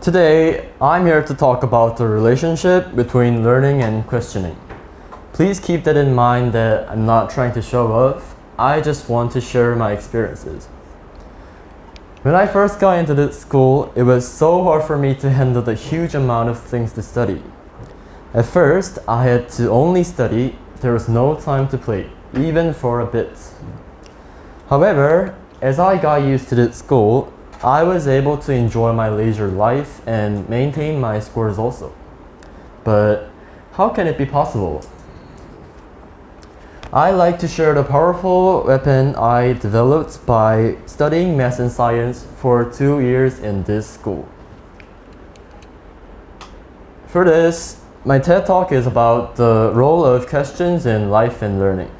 Today, I'm here to talk about the relationship between learning and questioning. Please keep that in mind that I'm not trying to show off, I just want to share my experiences. When I first got into this school, it was so hard for me to handle the huge amount of things to study. At first, I had to only study, there was no time to play, even for a bit. However, as I got used to this school, I was able to enjoy my leisure life and maintain my scores also. But how can it be possible? I like to share the powerful weapon I developed by studying math and science for 2 years in this school. For this, my TED Talk is about the role of questions in life and learning.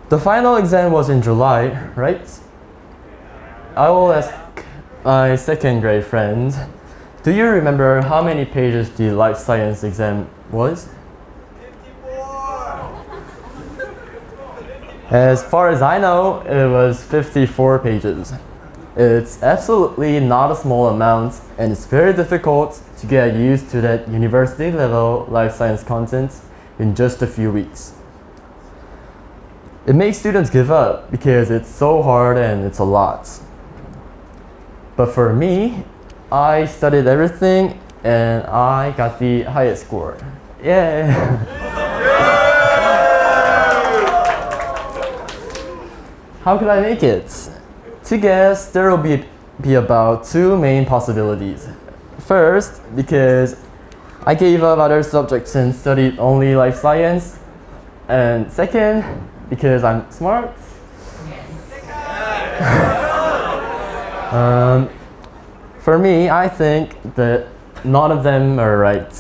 The final exam was in July, right? I will ask my second grade friend, do you remember how many pages the life science exam was? 54! As far as I know, it was 54 pages. It's absolutely not a small amount, and it's very difficult to get used to that university level life science content in just a few weeks. It makes students give up because it's so hard and it's a lot. But for me, I studied everything and I got the highest score. Yay! How could I make it? To guess, there will be about 2 main possibilities. First, because I gave up other subjects and studied only life science. And second, because I'm smart. For me, I think that none of them are right.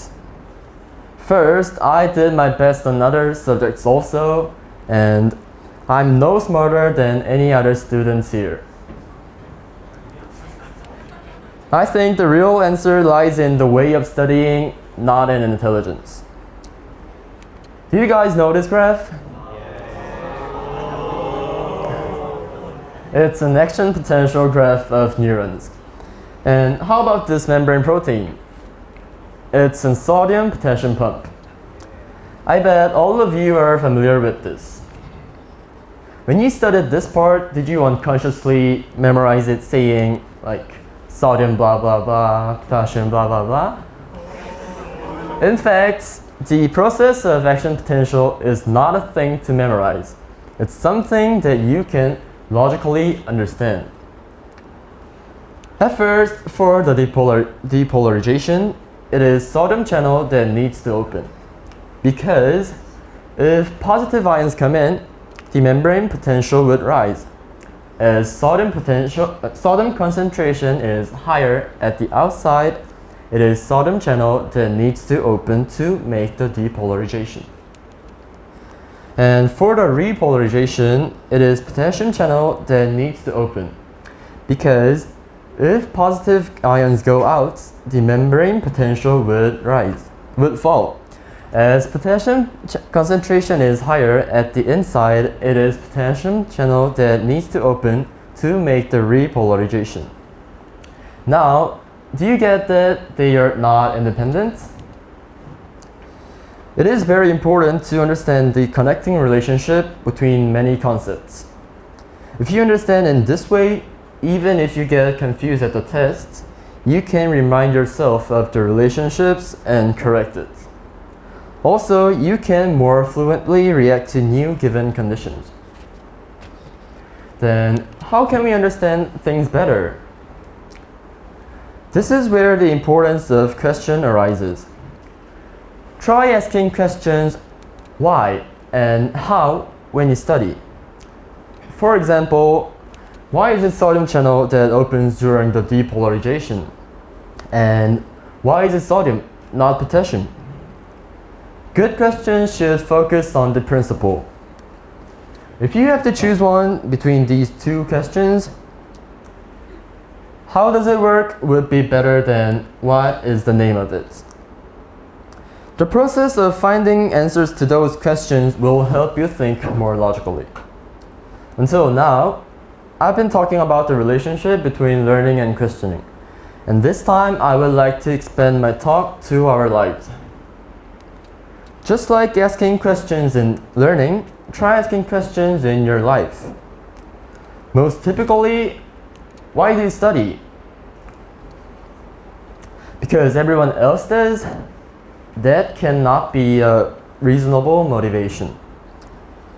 First, I did my best on other subjects also, and I'm no smarter than any other students here. I think the real answer lies in the way of studying, not in intelligence. Do you guys know this graph? It's an action potential graph of neurons. And how about this membrane protein? It's a sodium potassium pump. I bet all of you are familiar with this. When you studied this part, did you unconsciously memorize it saying like sodium blah blah blah, potassium blah blah blah? In fact, the process of action potential is not a thing to memorize. It's something that you can logically understand. At first, for the depolarization, it is sodium channel that needs to open. Because if positive ions come in, the membrane potential would rise. As sodium concentration is higher at the outside, it is sodium channel that needs to open to make the depolarization. And for the repolarization, it is potassium channel that needs to open. Because if positive ions go out, the membrane potential would fall. As potassium concentration is higher at the inside, it is potassium channel that needs to open to make the repolarization. Now, do you get that they are not independent? It is very important to understand the connecting relationship between many concepts. If you understand in this way, even if you get confused at the test, you can remind yourself of the relationships and correct it. Also, you can more fluently react to new given conditions. Then, how can we understand things better? This is where the importance of question arises. Try asking questions why and how when you study. For example, why is it sodium channel that opens during the depolarization? And why is it sodium, not potassium? Good questions should focus on the principle. If you have to choose one between these 2 questions, how does it work would be better than what is the name of it. The process of finding answers to those questions will help you think more logically. Until now, I've been talking about the relationship between learning and questioning. And this time I would like to expand my talk to our lives. Just like asking questions in learning, try asking questions in your life. Most typically, why do you study? Because everyone else does? That cannot be a reasonable motivation.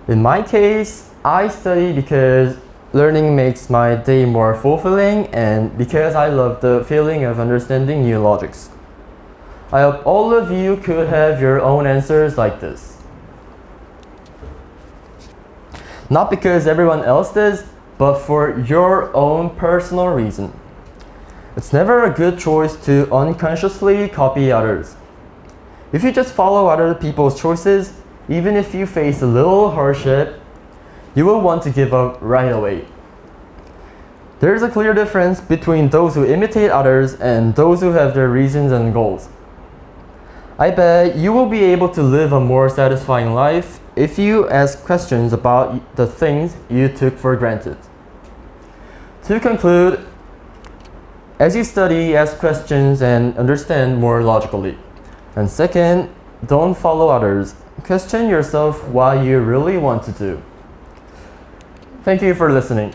In my case, I study because learning makes my day more fulfilling and because I love the feeling of understanding new logics. I hope all of you could have your own answers like this. Not because everyone else does, but for your own personal reason. It's never a good choice to unconsciously copy others. If you just follow other people's choices, even if you face a little hardship, you will want to give up right away. There's a clear difference between those who imitate others and those who have their reasons and goals. I bet you will be able to live a more satisfying life if you ask questions about the things you took for granted. To conclude, as you study, ask questions and understand more logically. And second, don't follow others. Question yourself what you really want to do. Thank you for listening.